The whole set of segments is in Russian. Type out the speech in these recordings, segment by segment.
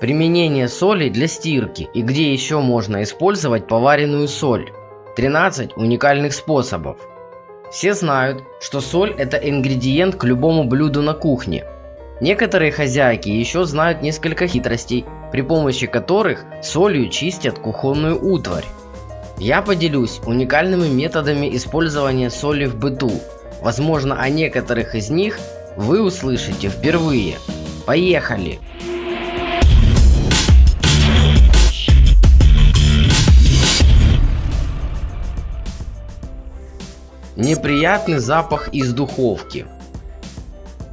Применение соли для стирки и где еще можно использовать поваренную соль. 13 уникальных способов. Все знают, что соль – это ингредиент к любому блюду на кухне. Некоторые хозяйки еще знают несколько хитростей, при помощи которых солью чистят кухонную утварь. Я поделюсь уникальными методами использования соли в быту. Возможно, о некоторых из них вы услышите впервые. Поехали! Неприятный запах из духовки.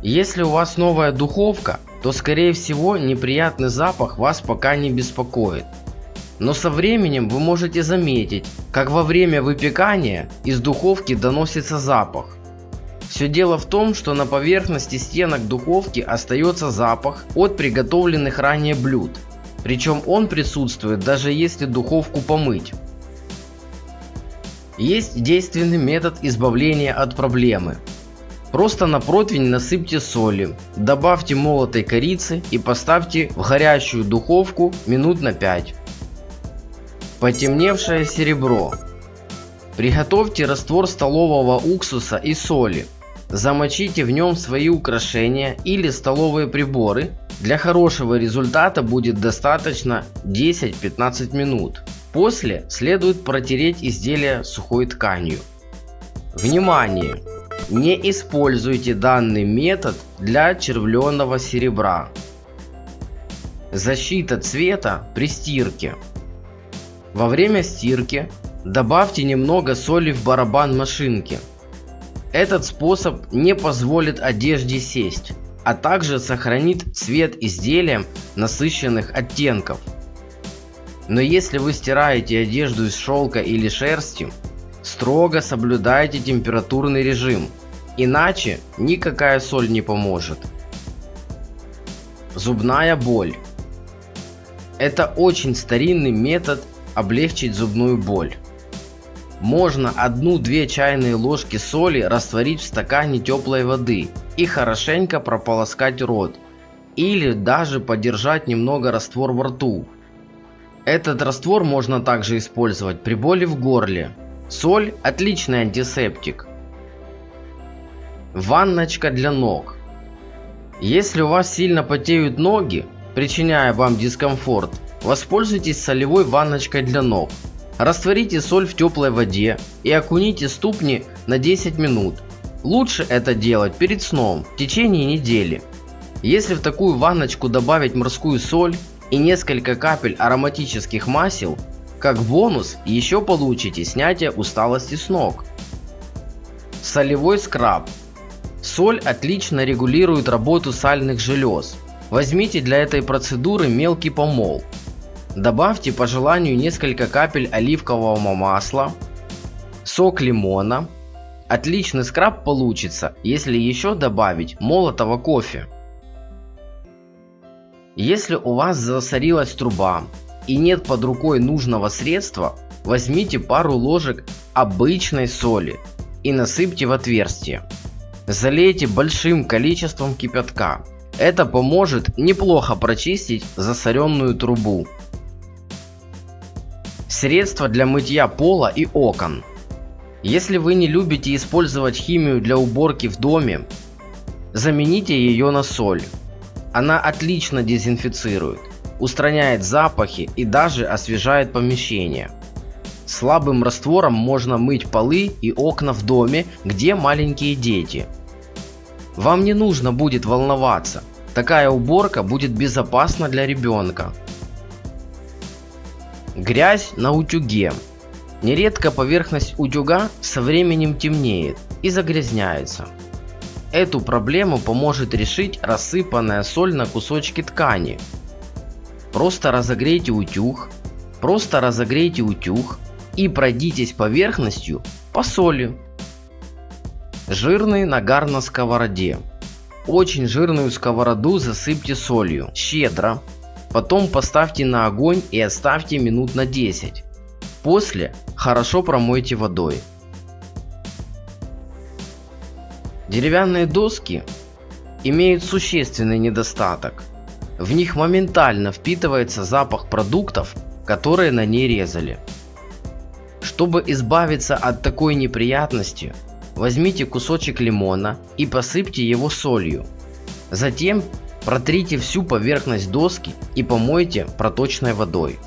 Если у вас новая духовка, то скорее всего неприятный запах вас пока не беспокоит. Но со временем вы можете заметить, как во время выпекания из духовки доносится запах. Все дело в том, что на поверхности стенок духовки остается запах от приготовленных ранее блюд. Причем он присутствует даже если духовку помыть. Есть действенный метод избавления от проблемы. Просто на противень насыпьте соли, добавьте молотой корицы и поставьте в горячую духовку минут на 5. Потемневшее серебро. Приготовьте раствор столового уксуса и соли. Замочите в нем свои украшения или столовые приборы. Для хорошего результата будет достаточно 10-15 минут. После следует протереть изделие сухой тканью. Внимание! Не используйте данный метод для червленого серебра. Защита цвета при стирке. Во время стирки добавьте немного соли в барабан машинки. Этот способ не позволит одежде сесть, а также сохранит цвет изделиям насыщенных оттенков. Но если вы стираете одежду из шелка или шерсти, строго соблюдайте температурный режим, иначе никакая соль не поможет. Зубная боль. Это очень старинный метод облегчить зубную боль. Можно 1-2 чайные ложки соли растворить в стакане теплой воды и хорошенько прополоскать рот, или даже подержать немного раствор во рту. Этот раствор можно также использовать при боли в горле. Соль – отличный антисептик. Ванночка для ног. Если у вас сильно потеют ноги, причиняя вам дискомфорт, воспользуйтесь солевой ванночкой для ног. Растворите соль в теплой воде и окуните ступни на 10 минут. Лучше это делать перед сном в течение недели. Если в такую ванночку добавить морскую соль и несколько капель ароматических масел, как бонус еще получите снятие усталости с ног. Солевой скраб. Соль отлично регулирует работу сальных желез. Возьмите для этой процедуры мелкий помол. Добавьте по желанию несколько капель оливкового масла, сок лимона. Отличный скраб получится, если еще добавить молотого кофе. Если у вас засорилась труба и нет под рукой нужного средства, возьмите пару ложек обычной соли и насыпьте в отверстие. Залейте большим количеством кипятка. Это поможет неплохо прочистить засоренную трубу. Средства для мытья пола и окон. Если вы не любите использовать химию для уборки в доме, замените ее на соль. Она отлично дезинфицирует, устраняет запахи и даже освежает помещение. Слабым раствором можно мыть полы и окна в доме, где маленькие дети. Вам не нужно будет волноваться, такая уборка будет безопасна для ребенка. Грязь на утюге. Нередко поверхность утюга со временем темнеет и загрязняется. Эту проблему поможет решить рассыпанная соль на кусочки ткани. Просто разогрейте утюг и пройдитесь поверхностью по соли. Жирный нагар на сковороде. Очень жирную сковороду засыпьте солью, щедро. Потом поставьте на огонь и оставьте минут на 10. После хорошо промойте водой. Деревянные доски имеют существенный недостаток. В них моментально впитывается запах продуктов, которые на ней резали. Чтобы избавиться от такой неприятности, возьмите кусочек лимона и посыпьте его солью. Затем протрите всю поверхность доски и помойте проточной водой.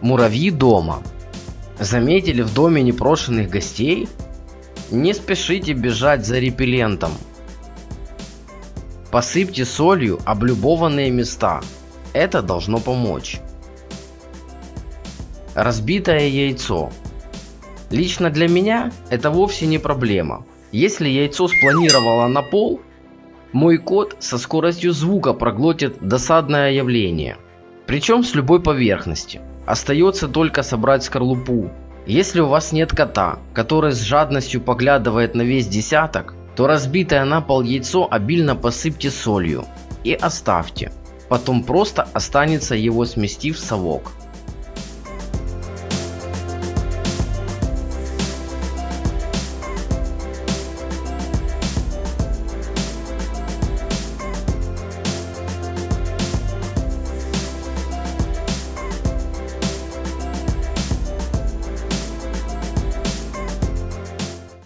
Муравьи дома. Заметили в доме непрошенных гостей? Не спешите бежать за репеллентом. Посыпьте солью облюбованные места. Это должно помочь. Разбитое яйцо. Лично для меня это вовсе не проблема. Если яйцо спланировало на пол, мой кот со скоростью звука проглотит досадное явление. Причем с любой поверхности. Остается только собрать скорлупу. Если у вас нет кота, который с жадностью поглядывает на весь десяток, то разбитое на пол яйцо обильно посыпьте солью и оставьте. Потом просто останется его смести в совок.